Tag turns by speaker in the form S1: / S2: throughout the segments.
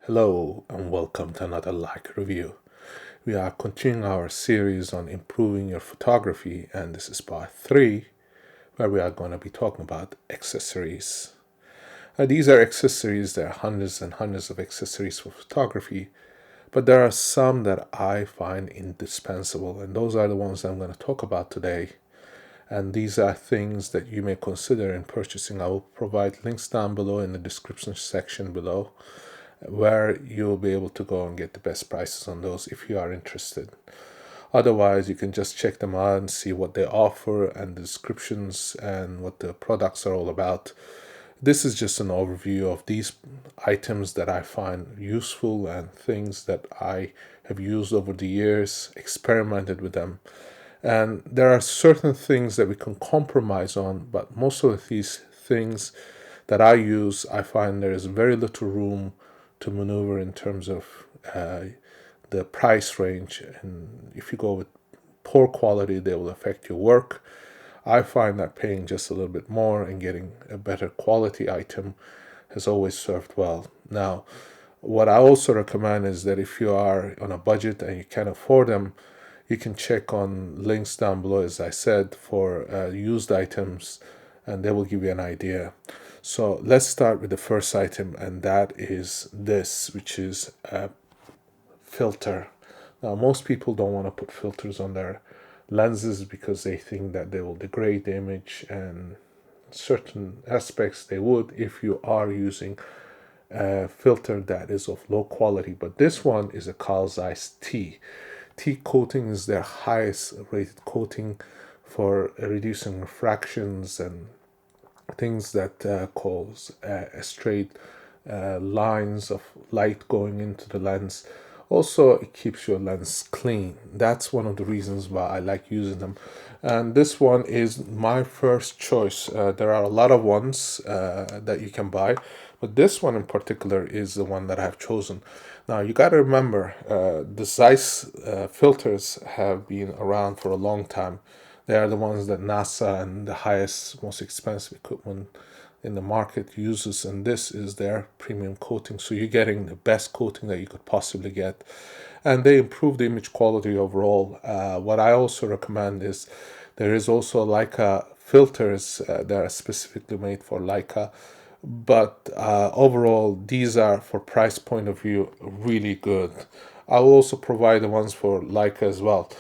S1: Hello and welcome to another Leica review. We are continuing our series on improving your photography, and this is part 3 where we are going to be talking about accessories. These are accessories, there are hundreds and hundreds of accessories for photography, but there are some that I find indispensable, and those are the ones I'm going to talk about today. And these are things that you may consider in purchasing. I will provide links down below in the description section below where you'll be able to go and get the best prices on those if you are interested. Otherwise, you can just check them out and see what they offer and the descriptions and what the products are all about. This is just an overview of these items that I find useful and things that I have used over the years, experimented with them. And there are certain things that we can compromise on, but most of these things that I use, I find there is very little room to maneuver in terms of the price range. And if you go with poor quality, they will affect your work. I find that paying just a little bit more and getting a better quality item has always served well. Now, what I also recommend is that if you are on a budget and you can afford them, you can check on links down below, as I said, for used items, and they will give you an idea. So let's start with the first item, and that is this, which is a filter. Now, most people don't want to put filters on their lenses because they think that they will degrade the image, and certain aspects they would if you are using a filter that is of low quality. But this one is a Carl Zeiss T. T coating is their highest rated coating for reducing refractions and things that cause straight lines of light going into the lens. Also, it keeps your lens clean. That's one of the reasons why I like using them. And this one is my first choice. There are a lot of ones that you can buy, but this one in particular is the one that I've chosen. Now, you got to remember, the Zeiss filters have been around for a long time. They are the ones that NASA and the highest, most expensive equipment in the market uses, and this is their premium coating. So you're getting the best coating that you could possibly get, and they improve the image quality overall. What I also recommend is there is also Leica filters that are specifically made for Leica, but overall these are, for price point of view, really good. I will also provide the ones for Leica as well.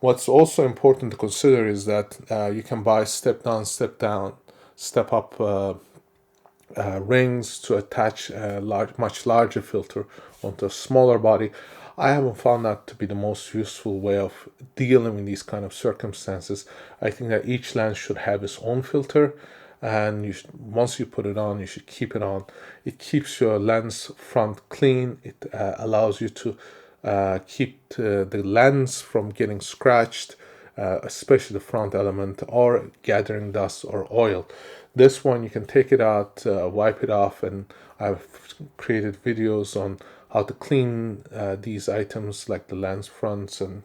S1: What's also important to consider is that you can buy step down, step up rings to attach a much larger filter onto a smaller body. I haven't found that to be the most useful way of dealing with these kind of circumstances. I think that each lens should have its own filter, and once you put it on, you should keep it on. It keeps your lens front clean. It allows you to keep the lens from getting scratched, especially the front element, or gathering dust or oil. This one you can take it out, wipe it off, and I've created videos on how to clean these items like the lens fronts and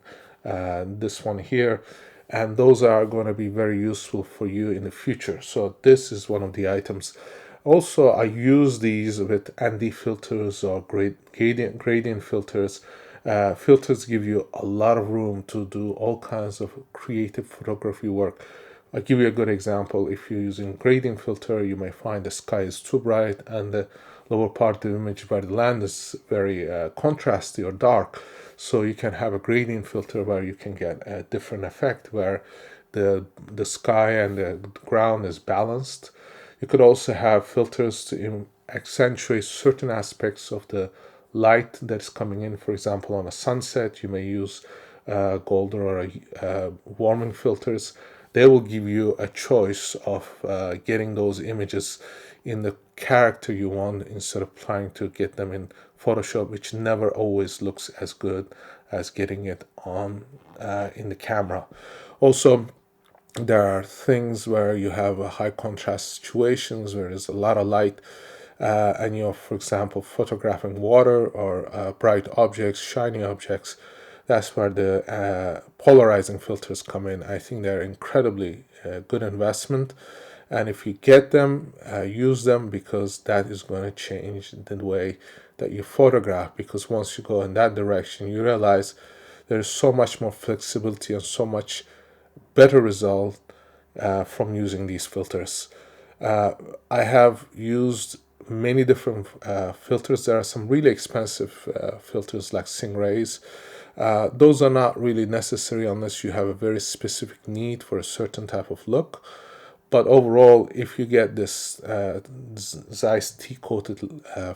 S1: this one here, and those are going to be very useful for you in the future. So this is one of the items. Also, I use these with ND filters or gradient filters. Filters give you a lot of room to do all kinds of creative photography work. I'll give you a good example. If you're using gradient filter, you may find the sky is too bright and the lower part of the image where the land is very contrasty or dark. So you can have a gradient filter where you can get a different effect where the sky and the ground is balanced. You could also have filters to accentuate certain aspects of the light that's coming in. For example, on a sunset, you may use golden or warming filters. They will give you a choice of getting those images in the character you want instead of trying to get them in Photoshop, which never always looks as good as getting it on in the camera. Also, there are things where you have a high contrast situations where there's a lot of light and you're, for example, photographing water or bright objects, shiny objects. That's where the polarizing filters come in. I think they're incredibly good investment, And if you get them, use them, because that is going to change the way that you photograph. Because once you go in that direction, you realize there's so much more flexibility and so much better result from using these filters. I have used many different filters. There are some really expensive filters like Stingrays. Those are not really necessary unless you have a very specific need for a certain type of look. But overall, if you get this Zeiss T-coated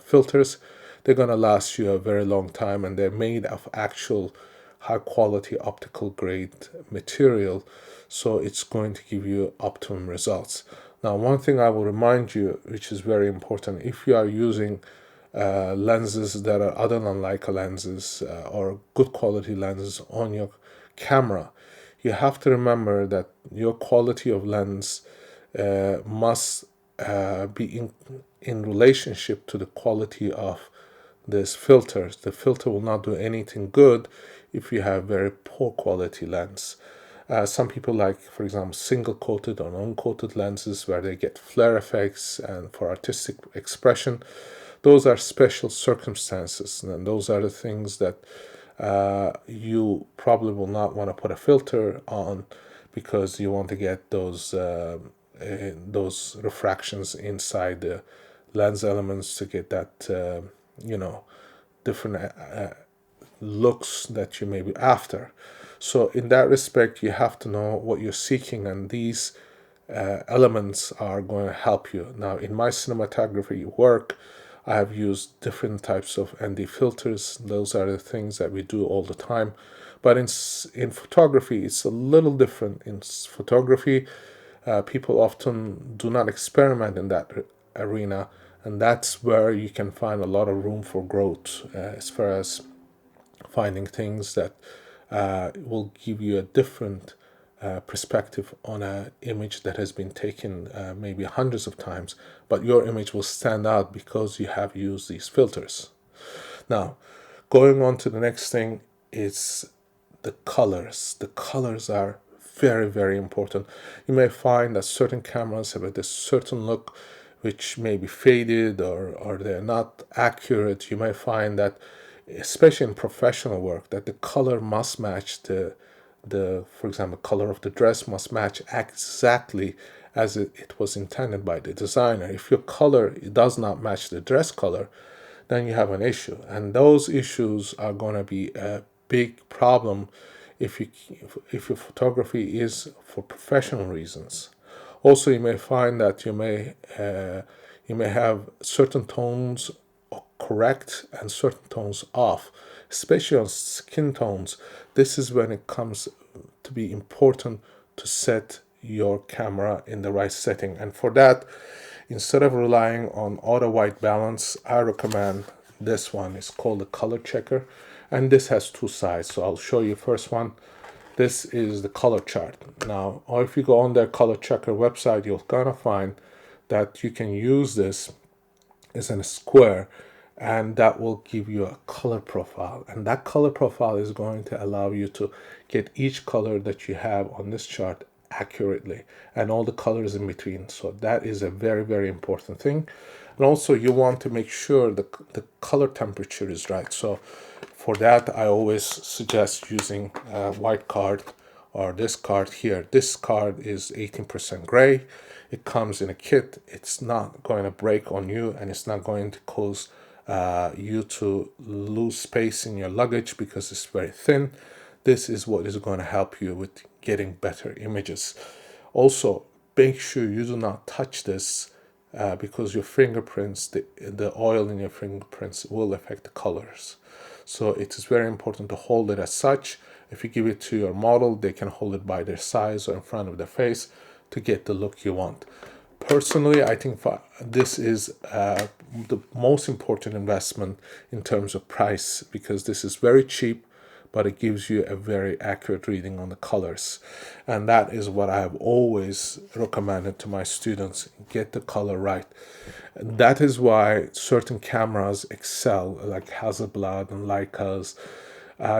S1: filters, they're going to last you a very long time, and they're made of actual high quality optical grade material, so it's going to give you optimum results. Now, one thing I will remind you, which is very important, if you are using lenses that are other than Leica lenses or good quality lenses on your camera, you have to remember that your quality of lens must be in relationship to the quality of this filter. The filter will not do anything good if you have very poor quality lens. Some people like, for example, single coated or uncoated lenses where they get flare effects and for artistic expression. Those are special circumstances, and those are the things that you probably will not want to put a filter on, because you want to get those refractions inside the lens elements to get that different looks that you may be after. So in that respect, you have to know what you're seeking, and these elements are going to help you. Now, in my cinematography work, I have used different types of ND filters. Those are the things that we do all the time. But in photography, it's a little different. In photography, people often do not experiment in that arena, and that's where you can find a lot of room for growth as far as finding things that will give you a different perspective on an image that has been taken maybe hundreds of times, but your image will stand out because you have used these filters. Now, going on to the next thing is the colors. The colors are very, very important. You may find that certain cameras have a certain look which may be faded or they're not accurate. You may find that, especially in professional work, that the color must match the for example, color of the dress must match exactly as it was intended by the designer. If your color does not match the dress color, then you have an issue, and those issues are going to be a big problem if your photography is for professional reasons. Also, you may find that you may have certain tones correct and certain tones off, especially on skin tones. This is when it comes to be important to set your camera in the right setting. And for that, instead of relying on auto white balance, I recommend this one. It's called the color checker, and this has two sides. So I'll show you first one. This is the color chart. Now, or if you go on their color checker website, you'll kind of find that you can use this as in a square, and that will give you a color profile, and that color profile is going to allow you to get each color that you have on this chart accurately and all the colors in between. So that is a very, very important thing. And also, you want to make sure the color temperature is right. So for that, I always suggest using a white card, or this card here. This card is 18% gray. It comes in a kit. It's not going to break on you, and it's not going to cause you to lose space in your luggage because it's very thin. This is what is going to help you with getting better images. Also, make sure you do not touch this because your fingerprints, the oil in your fingerprints will affect the colors. So it is very important to hold it as such. If you give it to your model, they can hold it by their size or in front of their face to get the look you want. Personally, I think this is the most important investment in terms of price, because this is very cheap, but it gives you a very accurate reading on the colors. And that is what I have always recommended to my students: get the color right. That is why certain cameras excel, like Hasselblad and Leicas.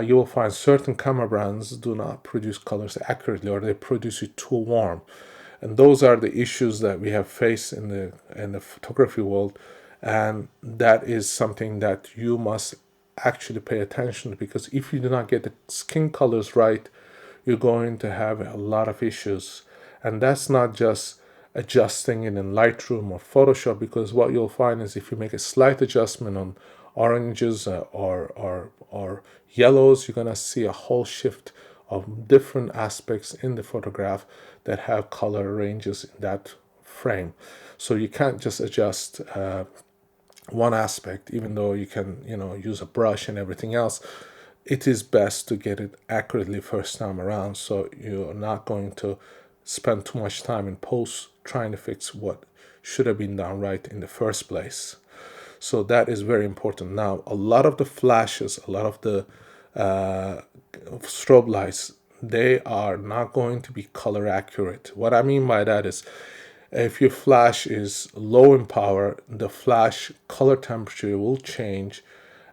S1: You will find certain camera brands do not produce colors accurately, or they produce it too warm. And those are the issues that we have faced in the photography world, and that is something that you must actually pay attention to, because if you do not get the skin colors right, you're going to have a lot of issues. And that's not just adjusting it in Lightroom or Photoshop, because what you'll find is if you make a slight adjustment on oranges or yellows, you're going to see a whole shift of different aspects in the photograph that have color ranges in that frame. So you can't just adjust one aspect, even though you can, use a brush and everything else. It is best to get it accurately first time around, so you're not going to spend too much time in post trying to fix what should have been done right in the first place. So that is very important. Now, a lot of the flashes, a lot of the strobe lights, they are not going to be color accurate. What I mean by that is, if your flash is low in power, the flash color temperature will change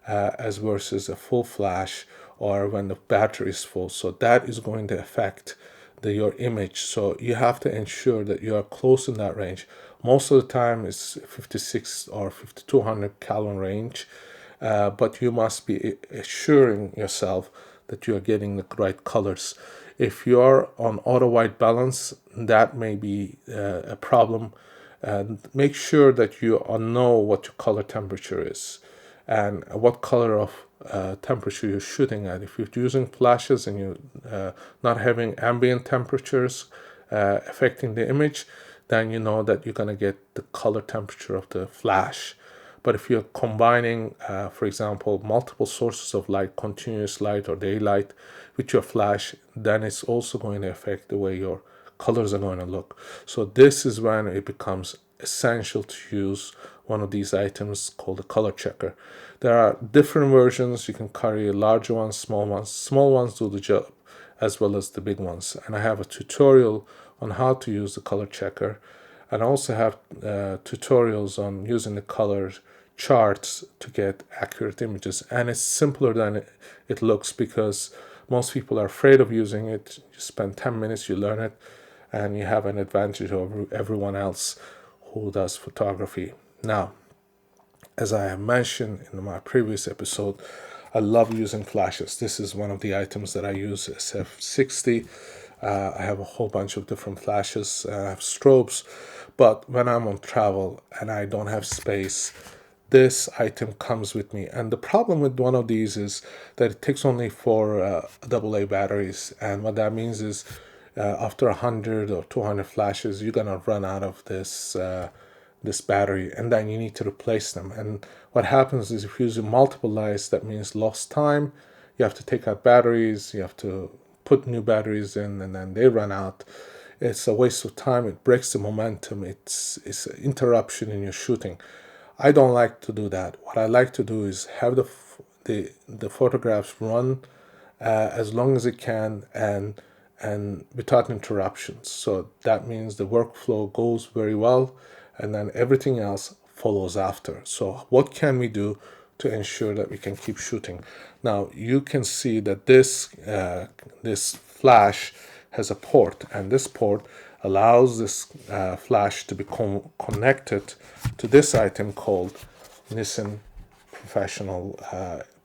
S1: as versus a full flash or when the battery is full. So that is going to affect your image. So you have to ensure that you are close in that range. Most of the time it's 56 or 5200 Kelvin range, but you must be assuring yourself that you are getting the right colors. If you are on auto white balance, that may be a problem. And make sure that you know what your color temperature is and what color of temperature you're shooting at. If you're using flashes and you're not having ambient temperatures affecting the image, then you know that you're going to get the color temperature of the flash. But if you're combining, for example, multiple sources of light, continuous light or daylight with your flash, then it's also going to affect the way your colors are going to look. So this is when it becomes essential to use one of these items called a color checker. There are different versions. You can carry larger ones, small ones. Small ones do the job as well as the big ones. And I have a tutorial on how to use the color checker. And I also have tutorials on using the color charts to get accurate images. And it's simpler than it looks, because most people are afraid of using it. You spend 10 minutes, you learn it, and you have an advantage over everyone else who does photography. Now, as I have mentioned in my previous episode, I love using flashes. This is one of the items that I use, SF60. I have a whole bunch of different flashes. I have strobes, but when I'm on travel and I don't have space, this item comes with me. And the problem with one of these is that it takes only 4 AA batteries. And what that means is after 100 or 200 flashes, you're going to run out of this battery, and then you need to replace them. And what happens is, if you use multiple lights, that means lost time. You have to take out batteries, you have to put new batteries in, and then they run out. It's a waste of time. It breaks the momentum. It's an interruption in your shooting. I don't like to do that. What I like to do is have the photographs run as long as it can and without interruptions. So that means the workflow goes very well, and then everything else follows after. So what can we do to ensure that we can keep shooting? Now you can see that this flash has a port, and this port allows this flash to be connected to this item called Nissan Professional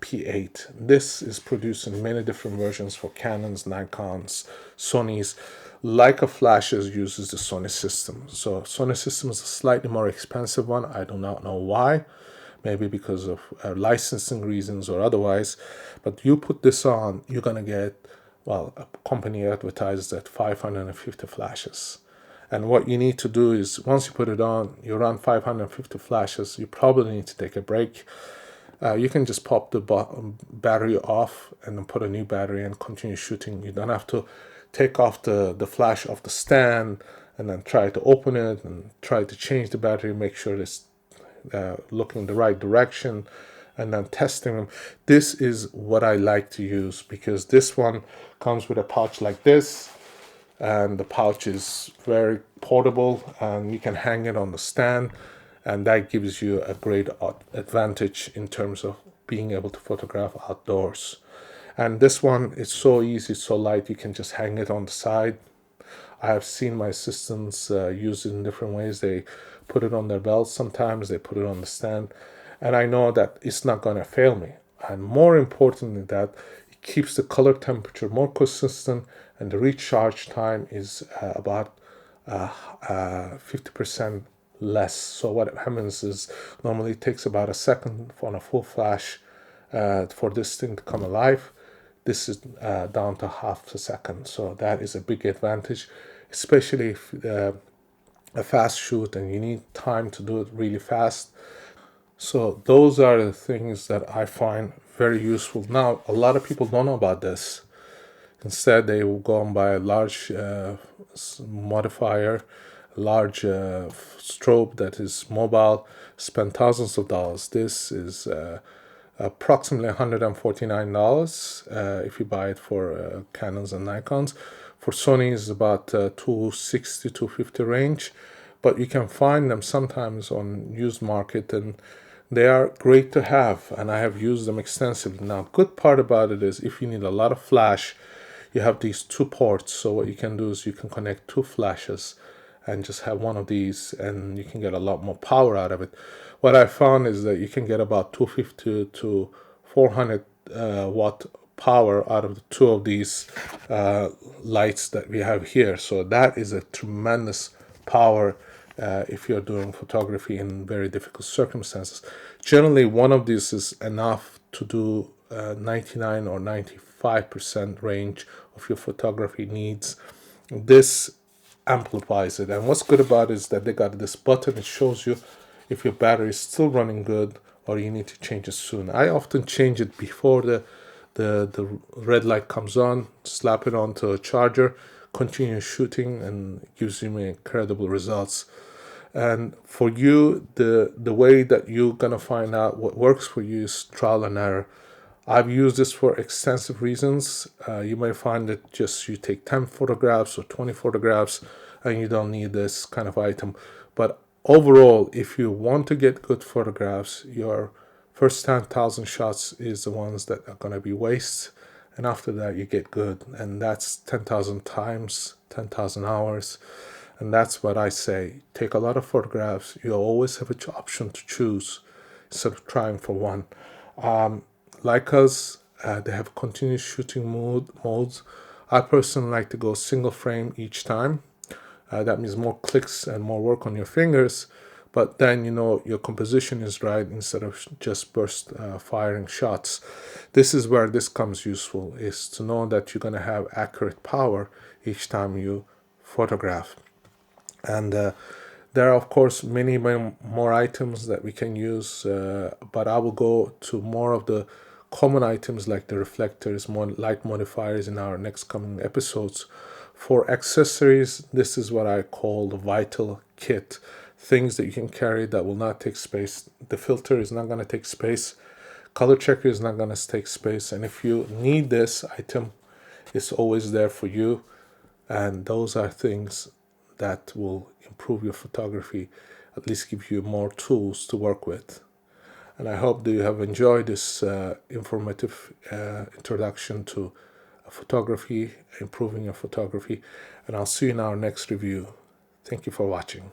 S1: P8. This is produced in many different versions for Canons, Nikons, Sonys. Leica flashes uses the Sony system. So Sony system is a slightly more expensive one. I do not know why. Maybe because of licensing reasons or otherwise. But you put this on, you're going to get, well, a company advertises that 550 flashes. And what you need to do is, once you put it on, you run 550 flashes, you probably need to take a break. You can just pop the battery off and then put a new battery and continue shooting. You don't have to take off the flash off the stand and then try to open it and try to change the battery, make sure it's looking the right direction, and then testing them. This is what I like to use, because this one comes with a pouch like this, and the pouch is very portable and you can hang it on the stand, and that gives you a great advantage in terms of being able to photograph outdoors. And this one is so easy, so light, you can just hang it on the side I have seen my assistants use it in different ways. They put it on their belt sometimes, they put it on the stand, and I know that it's not going to fail me. And more importantly, that it keeps the color temperature more consistent, and the recharge time is about 50% less. So what happens is normally it takes about a second on a full flash for this thing to come alive. This is down to half a second. So that is a big advantage, especially if a fast shoot and you need time to do it really fast. So those are the things that I find very useful. Now, a lot of people don't know about this. Instead, they will go and buy a large modifier, large strobe that is mobile, spend thousands of dollars. This is approximately $149 if you buy it for Canons and Nikons. For Sony is about 260 250 range, but you can find them sometimes on used market, and they are great to have, and I have used them extensively. Now, good part about it is if you need a lot of flash, you have these two ports. So what you can do is you can connect two flashes and just have one of these, and you can get a lot more power out of it. What I found is that you can get about 250 to 400 watt power out of the two of these lights that we have here. So that is a tremendous power if you're doing photography in very difficult circumstances. Generally, one of these is enough to do 99 or 95% range of your photography needs. This amplifies it, and what's good about it is that they got this button. It shows you if your battery is still running good or you need to change it soon. I often change it before the red light comes on, slap it onto a charger, continue shooting, and it gives you incredible results. And for you, the way that you're gonna find out what works for you is trial and error. I've used this for extensive reasons. You may find that just you take 10 photographs or 20 photographs and you don't need this kind of item. But overall, if you want to get good photographs, your first 10,000 shots is the ones that are going to be waste. And after that, you get good. And that's 10,000 times, 10,000 hours. And that's what I say. Take a lot of photographs. You always have an option to choose instead of trying for one. Leicas, they have continuous shooting modes. I personally like to go single frame each time. That means more clicks and more work on your fingers, but then you know your composition is right instead of just burst firing shots. This is where this comes useful, is to know that you're going to have accurate power each time you photograph. And there are, of course, many more items that we can use, but I will go to more of the common items like the reflectors, light modifiers in our next coming episodes. For accessories, this is what I call the vital kit. Things that you can carry that will not take space. The filter is not going to take space. Color checker is not going to take space. And if you need this item, it's always there for you. And those are things that will improve your photography, at least give you more tools to work with. And I hope that you have enjoyed this informative introduction to photography, improving your photography. And I'll see you in our next review. Thank you for watching.